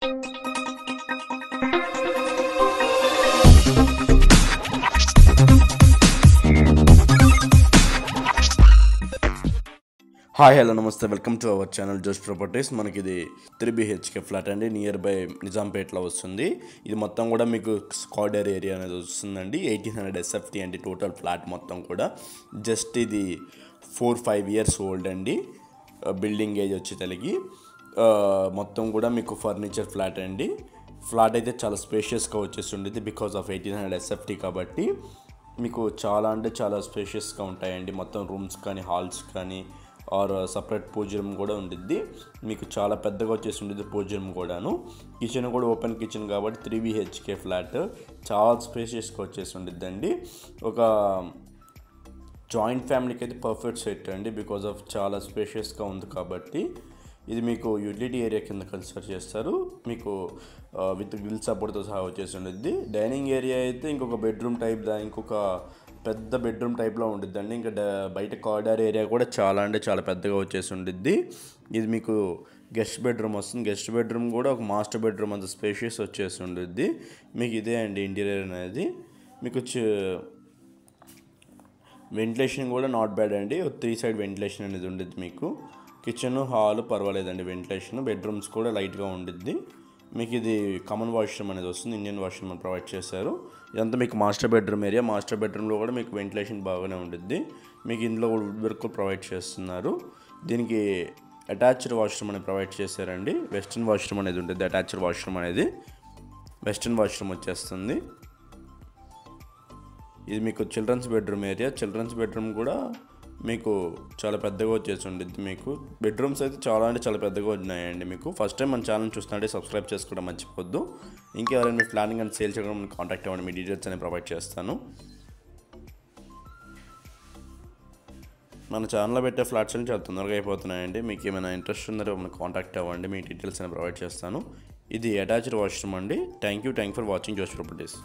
Hi hello నమస్తే, welcome to our channel జోష్ properties. మనకి ఇది 3 BHK ఫ్లాట్ అండి, నియర్ బై నిజాంపేట్లో వస్తుంది. ఇది మొత్తం కూడా మీకు స్క్వాడర్ ఏరియా అనేది వస్తుందండి. 1800 SFT అండి టోటల్ ఫ్లాట్ మొత్తం కూడా. జస్ట్ ఇది 4-5 years ఓల్డ్ అండి. బిల్డింగ్ ఏజ్ వచ్చి తెలిగి మొత్తం కూడా మీకు ఫర్నిచర్ ఫ్లాట్ అండి. ఫ్లాట్ అయితే చాలా స్పేషియస్గా వచ్చేస్తుండేది బికాస్ ఆఫ్ 1800 SFT కాబట్టి మీకు చాలా అంటే చాలా స్పేషియస్గా ఉంటాయండి. మొత్తం రూమ్స్ కానీ హాల్స్ కానీ ఆర్ సపరేట్ పూజ రూమ్ కూడా ఉండిద్ది. మీకు చాలా పెద్దగా వచ్చేసి ఉండేది పూజ రూమ్ కూడాను. కిచెన్ కూడా ఓపెన్ కిచెన్ కాబట్టి 3 BHK ఫ్లాట్ చాలా స్పేషియస్గా వచ్చేసి ఉండిద్దండి. ఒక జాయింట్ ఫ్యామిలీకి అయితే పర్ఫెక్ట్ సెట్ అండి బికాజ్ ఆఫ్ చాలా స్పేషియస్గా ఉంది కాబట్టి. ఇది మీకు యూటిలిటీ ఏరియా కింద కన్సిడర్ చేస్తారు. మీకు విత్ గ్రిల్ సపోర్ట్తో సహా వచ్చేసి ఉండిద్ది. డైనింగ్ ఏరియా అయితే ఇంకొక బెడ్రూమ్ టైప్ ఇంకొక పెద్ద బెడ్రూమ్ టైప్లో ఉండిద్దండి. ఇంకా బయట కారిడార్ ఏరియా కూడా చాలా అంటే చాలా పెద్దగా వచ్చేసి ఉండిద్ది. ఇది మీకు గెస్ట్ బెడ్రూమ్ వస్తుంది. గెస్ట్ బెడ్రూమ్ కూడా ఒక మాస్టర్ బెడ్రూమ్ అంత స్పేషియస్ వచ్చేసి ఉండిద్ది. మీకు ఇదే అండి ఇంటీరియర్ అనేది. మీకు వెంటిలేషన్ కూడా నాట్ బ్యాడ్ అండి. 3 side వెంటిలేషన్ అనేది ఉండిద్ది. మీకు కిచెన్ హాల్ పర్వాలేదండి వెంటిలేషన్. బెడ్రూమ్స్ కూడా లైట్గా ఉండిద్ది. మీకు ఇది కామన్ వాష్రూమ్ అనేది వస్తుంది. ఇండియన్ వాష్రూమ్ అని ప్రొవైడ్ చేశారు. ఇదంతా మీకు మాస్టర్ బెడ్రూమ్ ఏరియా. మాస్టర్ బెడ్రూమ్లో కూడా మీకు వెంటిలేషన్ బాగానే ఉండిద్ది. మీకు ఇందులో వుడ్ వర్క్ ప్రొవైడ్ చేస్తున్నారు. దీనికి అటాచ్డ్ వాష్రూమ్ అనేది ప్రొవైడ్ చేశారండి. వెస్ట్రన్ వాష్రూమ్ అనేది ఉంటుంది. అటాచ్డ్ వాష్రూమ్ అనేది వెస్ట్రన్ వాష్రూమ్ వచ్చేస్తుంది. ఇది మీకు children's bedroom area. Children's bedroom కూడా మీకు చాలా పెద్దగా వచ్చేసి ఉండిద్ది. మీకు బెడ్రూమ్స్ అయితే చాలా అంటే చాలా పెద్దగా ఉన్నాయండి. మీకు ఫస్ట్ టైం మన ఛానల్ చూస్తుంటే సబ్స్క్రైబ్ చేసుకోవడం మర్చిపోద్దు. ఇంకెవరైనా మీ ప్లానింగ్ అండ్ సేల్ చేయడం కాంటాక్ట్ అవ్వండి. మీ డీటెయిల్స్ అనేవి ప్రొవైడ్ చేస్తాను. మన ఛానల్లో పెట్టే ఫ్లాట్స్ అని చాలా తొందరగా అయిపోతున్నాయండి. మీకు ఏమైనా ఇంట్రెస్ట్ ఉందో మనకు కాంటాక్ట్ అవ్వండి. మీ డీటెయిల్స్ అనేవి ప్రొవైడ్ చేస్తాను. ఇది అటాచ్డ్ వాష్రూమ్ అండి. థ్యాంక్ యూ ఫర్ వాచింగ్ జోష్ ప్రాపర్టీస్.